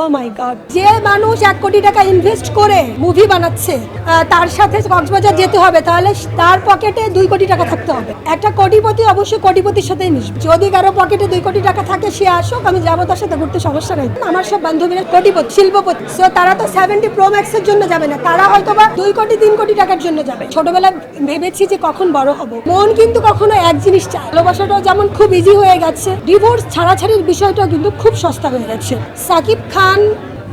ও মাই god, যে মানুষ 1 কোটি টাকা ইনভেস্ট করে মুভি বানাচ্ছে তার সাথে কক্সবাজার যেতে হবে, তাহলে তার পকেটে 2 কোটি টাকা থাকতে হবে। একটা কোটিপতি অবশ্যই কোটিপতির সাথেই মিশবে। যদি কারো পকেটে 2 কোটি টাকা থাকে সে আসুক, আমি যাবো তার সাথে ঘুরতে, সমস্যা নেই। আমার সব বান্ধবীরা কোটিপতি, শিল্পপতি, সো তারা তো 70 প্রো ম্যাক্সের জন্য যাবে না, তারা হয়তো বা 2 কোটি 3 কোটি টাকার জন্য যাবে। ছোটবেলায় ভেবেছি যে কখন বড় হব। মন কিন্তু কখনো এক জিনিস চায়। ভালোবাসাটাও যেমন খুব ইজি হয়ে গেছে, ডিভোর্স ছাড়াছাড়ির বিষয়টাও কিন্তু খুব সস্তা হয়ে গেছে। সাকিব খান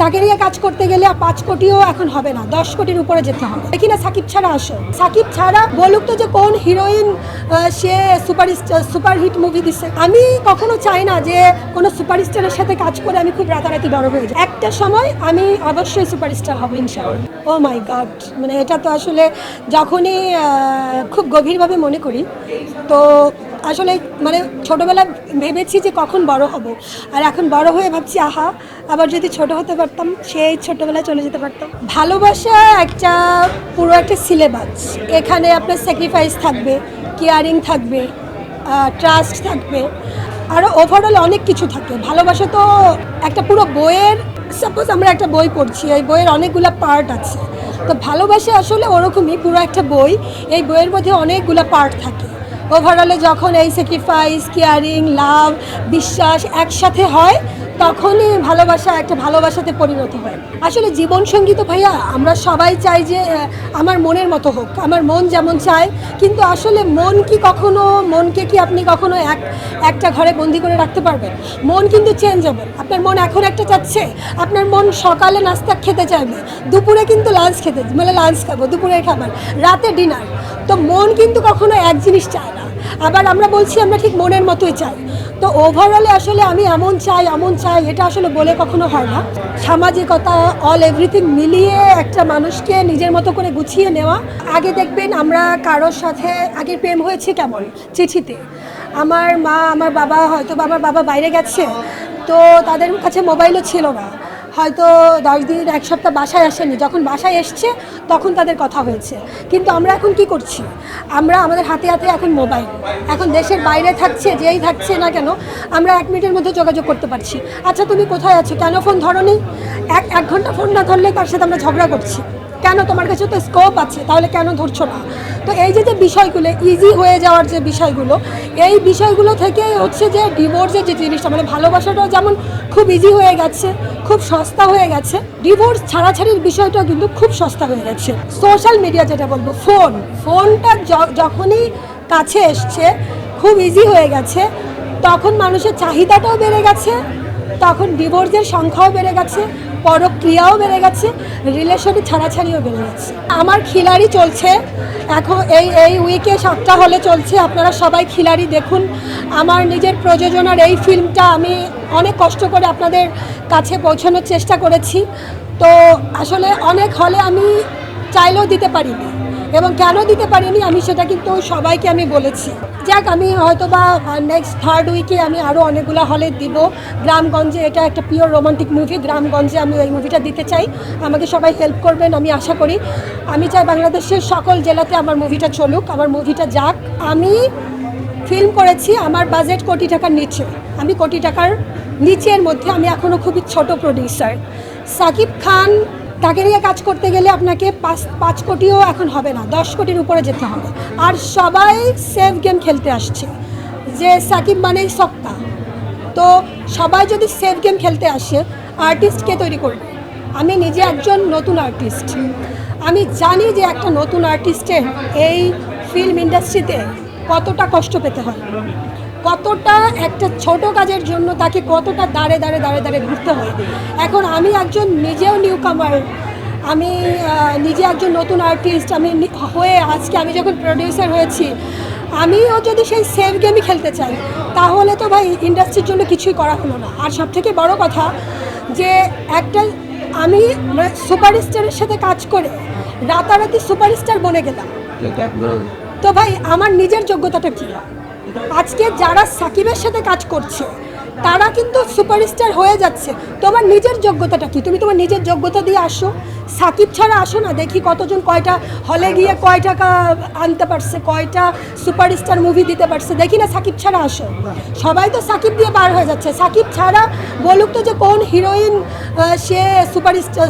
তাকে নিয়ে কাজ করতে গেলে 5 কোটিও এখন হবে না, 10 কোটির উপরে যেতে হবে। দেখি না সাকিব ছাড়া আসো, সাকিব ছাড়া বলুক তো যে কোন হিরোইন সে সুপারহিট মুভি দিচ্ছে। আমি কখনো চাই না যে কোনো সুপারস্টারের সাথে কাজ করে আমি খুব রাতারাতি বড় হয়ে যাই। একটা সময় আমি অবশ্যই সুপারস্টার হব ইনশাআল্লাহ। ও মাই গড, মানে এটা তো আসলে যখনই খুব গভীরভাবে মনে করি, তো আসলে মানে ছোটোবেলায় ভেবেছি যে কখন বড় হব, আর এখন বড় হয়ে ভাবছি আহা, আবার যদি ছোট হতে পারতাম, সেই ছোটোবেলায় চলে যেতে পারতাম। ভালোবাসা একটা পুরো একটা সিলেবাস। এখানে আপনার স্যাক্রিফাইস থাকবে, কেয়ারিং থাকবে, ট্রাস্ট থাকবে, আরও ওভারঅল অনেক কিছু থাকে। ভালোবাসা তো একটা পুরো বইয়ের, সাপোজ আমরা একটা বই পড়ছি, এই বইয়ের অনেকগুলো পার্ট আছে। তো ভালোবাসা আসলে ওরকমই পুরো একটা বই, এই বইয়ের মধ্যে অনেকগুলো পার্ট থাকে। ওভারঅলে যখন এই স্যাক্রিফাইস, কেয়ারিং, লাভ, বিশ্বাস একসাথে হয়, তখনই ভালোবাসা একটা ভালোবাসাতে পরিণত হয়। আসলে জীবনসঙ্গী তো ভাইয়া আমরা সবাই চাই যে আমার মনের মতো হোক, আমার মন যেমন চায়, কিন্তু আসলে মনকে কি আপনি কখনো একটা ঘরে বন্দি করে রাখতে পারবেন? মন কিন্তু চেঞ্জেবল। আপনার মন এখন একটা চাচ্ছে, আপনার মন সকালে নাস্তা খেতে চাইবে, দুপুরে কিন্তু লাঞ্চ খাবো, দুপুরের খাবার, রাতে ডিনার। তো মন কিন্তু কখনো এক জিনিস চায় না। আবার আমরা বলছি আমরা ঠিক মনের মতোই চাই। তো ওভারঅলে আসলে আমি এমন চাই, এটা আসলে বলে কখনো হয় না। সামাজিকতা, এভরিথিং মিলিয়ে একটা মানুষকে নিজের মতো করে গুছিয়ে নেওয়া। আগে দেখবেন আমরা কারোর সাথে আগে প্রেম হয়েছে কেমন, চিঠিতে। আমার মা, আমার বাবা, হয়তো আমার বাবা বাইরে গেছে, তো তাদের কাছে মোবাইলও ছিল না, হয়তো 10 দিন 1 সপ্তাহ বাসায় আসেনি, যখন বাসায় এসছে তখন তাদের কথা হয়েছে। কিন্তু আমরা এখন কি করছি, আমরা আমাদের হাতে হাতে এখন মোবাইল, এখন দেশের বাইরে থাকছে যেই থাকছে না কেন, আমরা 1 মিনিটের মধ্যে যোগাযোগ করতে পারছি। আচ্ছা তুমি কোথায় আছো, কেন ফোন ধরোনি? এক ঘন্টা ফোন না ধরলে তার সাথে আমরা ঝগড়া করছি, কেন? তোমার কাছে তো স্কোপ আছে, তাহলে কেন ধরছো না? তো এই যে বিষয়গুলো ইজি হয়ে যাওয়ার যে বিষয়গুলো, এই বিষয়গুলো থেকে হচ্ছে যে ডিভোর্সের যে জিনিসটা, মানে ভালোবাসাটাও যেমন খুব ইজি হয়ে গেছে, খুব সস্তা হয়ে গেছে, ডিভোর্স ছাড়াছাড়ির বিষয়টাও কিন্তু খুব সস্তা হয়ে গেছে। সোশ্যাল মিডিয়া যেটা বলবো, ফোনটা যখনই কাছে এসছে, খুব ইজি হয়ে গেছে, তখন মানুষের চাহিদাটাও বেড়ে গেছে, তখন ডিভোর্সের সংখ্যাও বেড়ে গেছে, পরক্রিয়াও বেড়ে গেছে, রিলেশনে ছাড়াছাড়িও বেড়ে গেছে। আমার খিলাড়ি চলছে এখন, এই উইকে 7টা হলে চলছে, আপনারা সবাই খিলাড়ি দেখুন। আমার নিজের প্রযোজনার এই ফিল্মটা আমি অনেক কষ্ট করে আপনাদের কাছে পৌঁছানোর চেষ্টা করেছি। তো আসলে অনেক হলে আমি চাইলেও দিতে পারিনি, এবং কেন দিতে পারিনি আমি সেটা কিন্তু সবাইকে আমি বলেছি। যাক, আমি হয়তো বা নেক্সট 3rd উইকে আমি আরও অনেকগুলো হলে দিব। গ্রামগঞ্জে, এটা একটা পিওর রোমান্টিক মুভি, গ্রামগঞ্জে আমি এই মুভিটা দিতে চাই। আমাকে সবাই হেল্প করবেন আমি আশা করি। আমি চাই বাংলাদেশের সকল জেলাতে আমার মুভিটা চলুক, আমার মুভিটা যাক। আমি ফিল্ম করেছি, আমার বাজেট কোটি টাকার নিচে, আমি কোটি টাকার নিচের মধ্যে, আমি এখনও খুবই ছোট প্রডিউসার। সাকিব খান তাকে নিয়ে কাজ করতে গেলে আপনাকে 5 কোটিও এখন হবে না, 10 কোটির উপরে যেতে হবে। আর সবাই সেফ গেম খেলতে আসছে যে সাকিব মানেই সত্তা। তো সবাই যদি সেফ গেম খেলতে আসে, আর্টিস্টকে তৈরি করবে। আমি নিজে একজন নতুন আর্টিস্ট, আমি জানি যে একটা নতুন আর্টিস্টের এই ফিল্ম ইন্ডাস্ট্রিতে কতটা কষ্ট পেতে হয়, কতটা একটা ছোট কাজের জন্য তাকে কতটা দাঁড়ে ঘুরতে হয়। এখন আমি একজন নিজেও নিউ কামার, আমি নিজে একজন নতুন আর্টিস্ট, আমি হয়ে আজকে আমি যখন প্রডিউসার হয়েছি, আমিও যদি সেই সেফ গেমই খেলতে চাই, তাহলে তো ভাই ইন্ডাস্ট্রির জন্য কিছুই করা হলো না। আর সবথেকে বড় কথা যে আমি সুপারস্টারের সাথে কাজ করে রাতারাতি সুপারস্টার বনে গেলাম, তো ভাই আমার নিজের যোগ্যতাটা কী? আজকে যারা সাকিবের সাথে কাজ করছে তারা কিন্তু সুপারস্টার হয়ে যাচ্ছে। তোমার নিজের যোগ্যতাটা কি? তুমি তোমার নিজের যোগ্যতা দিয়ে আসো। সাকিব ছাড়া আসো না, দেখি কতজন কয়টা হলে গিয়ে কয় টাকা আনতে পারছে, কয়টা সুপারস্টার মুভি দিতে পারছে, দেখি না। সাকিব ছাড়া আসো। সবাই তো সাকিব দিয়ে পার হয়ে যাচ্ছে। সাকিব ছাড়া বলুক তো যে কোন হিরোইন সে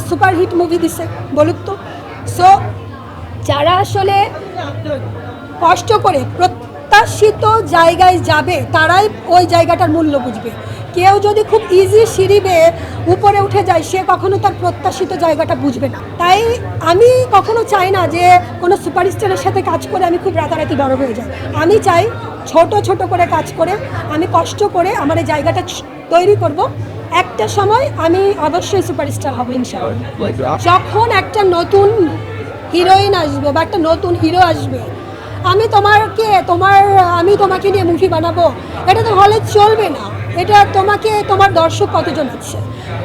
সুপারহিট মুভি দিছে, বলুক তো। সো যারা আসলে কষ্ট করে প্রত্যাশিত জায়গায় যাবে তারাই ওই জায়গাটার মূল্য বুঝবে। কেউ যদি খুব ইজি সিঁড়ি বেয়ে উপরে উঠে যায়, সে কখনো তার প্রত্যাশিত জায়গাটা বুঝবে না। তাই আমি কখনো চাই না যে কোনো সুপারস্টারের সাথে কাজ করে আমি খুব রাতারাতি বড় হয়ে যাই। আমি চাই ছোট ছোট করে কাজ করে আমি কষ্ট করে আমার এই জায়গাটা তৈরি করব। একটা সময় আমি অবশ্যই সুপারস্টার হব ইনশাআল্লাহ। যখন একটা নতুন হিরোইন আসবে বা একটা নতুন হিরো আসবে, আমি তোমাকে নিয়ে মুভি বানাবো, এটা তো হলে চলবে না। এটা তোমার দর্শক কতজন আছে,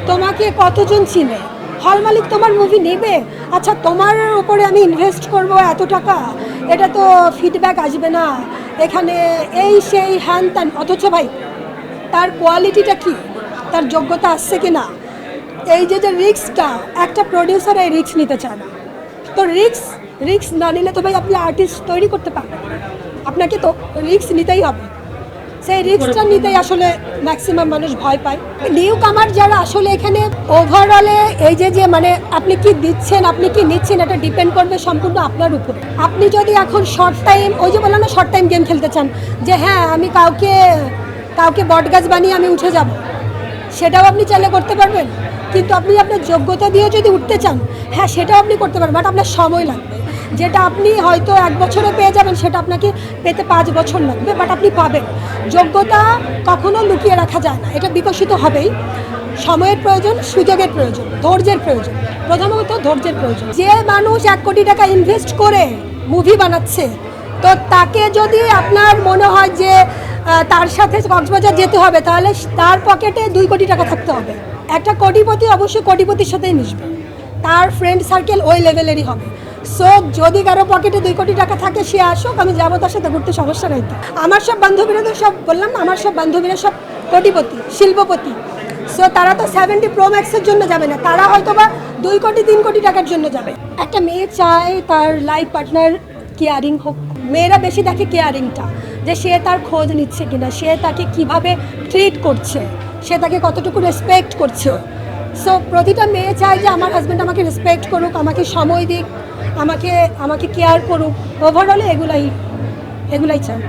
তোমাকে কতজন চিনে, হল মালিক তোমার মুভি নেবে। আচ্ছা, তোমার উপরে আমি ইনভেস্ট করব এত টাকা, এটা তো ফিডব্যাক আসবে না এখানে, এই সেই হ্যান ত্যান। অথচ ভাই তার কোয়ালিটিটা কি, তার যোগ্যতা আসছে কি না, এই যে রিস্কটা, একটা প্রডিউসার এই রিস্ক নিতে চায় না। তো রিস্ক না নিলে তো ভাই আপনি আর্টিস্ট তৈরি করতে পারবেন। আপনাকে তো রিস্ক নিতেই হবে। সেই রিস্কটা নিতেই আসলে ম্যাক্সিমাম মানুষ ভয় পায়। নিউ কামার যারা আসলে এখানে ওভারঅলে এই যে মানে আপনি কি দিচ্ছেন, আপনি কি নিচ্ছেন, এটা ডিপেন্ড করবে সম্পূর্ণ আপনার উপরে। আপনি যদি এখন শর্ট টাইম, ওই যে বললাম না, শর্ট টাইম গেম খেলতে চান যে হ্যাঁ আমি কাউকে বটগাছ বানিয়ে আমি উঠে যাব, সেটাও আপনি চাইলে করতে পারবেন। কিন্তু আপনি আপনার যোগ্যতা দিয়ে যদি উঠতে চান, হ্যাঁ সেটাও আপনি করতে পারবেন, বাট আপনার সময় লাগবে। যেটা আপনি হয়তো 1 বছরে পেয়ে যাবেন, সেটা আপনাকে পেতে 5 বছর লাগবে, বাট আপনি পাবেন। যোগ্যতা কখনো লুকিয়ে রাখা যায় না, এটা বিকশিত হবেই। সময়ের প্রয়োজন, সুযোগের প্রয়োজন, ধৈর্যের প্রয়োজন, প্রথমত ধৈর্যের প্রয়োজন। যে মানুষ 1 কোটি টাকা ইনভেস্ট করে মুভি বানাচ্ছে, তো তাকে যদি আপনার মনে হয় যে তার সাথে কক্সবাজার যেতে হবে, তাহলে তার পকেটে 2 কোটি টাকা থাকতে হবে। একটা কোটিপতি অবশ্যই কোটিপতির সাথেই মিশবে, তার ফ্রেন্ড সার্কেল ওই লেভেলেরই হবে। সো যদি কারো পকেটে 2 কোটি টাকা থাকে, সে আসুক, আমি যাবো তার সাথে ঘুরতে, সমস্যা নেই। আমার সব বান্ধবীরা তো সব বললাম না, আমার সব বান্ধবীরা সব কোটিপতি, শিল্পপতি। সো তারা তো 70 প্রো ম্যাক্সের জন্য যাবে না, তারা হয়তো বা 2 কোটি 3 কোটি টাকার জন্য যাবে। একটা মেয়ে চায় তার লাইফ পার্টনার কেয়ারিং হোক। মেয়েরা বেশি দেখে কেয়ারিংটা, যে সে তার খোঁজ নিচ্ছে কিনা, সে তাকে কিভাবে ট্রিট করছে, সে তাকে কতটুকু রেসপেক্ট করছে। সো প্রতিটা মেয়ে চায় যে আমার হাজব্যান্ড আমাকে রেসপেক্ট করুক, আমাকে সময় দিক, আমাকে কেয়ার করুক। ওভারঅলে এগুলাই চায়।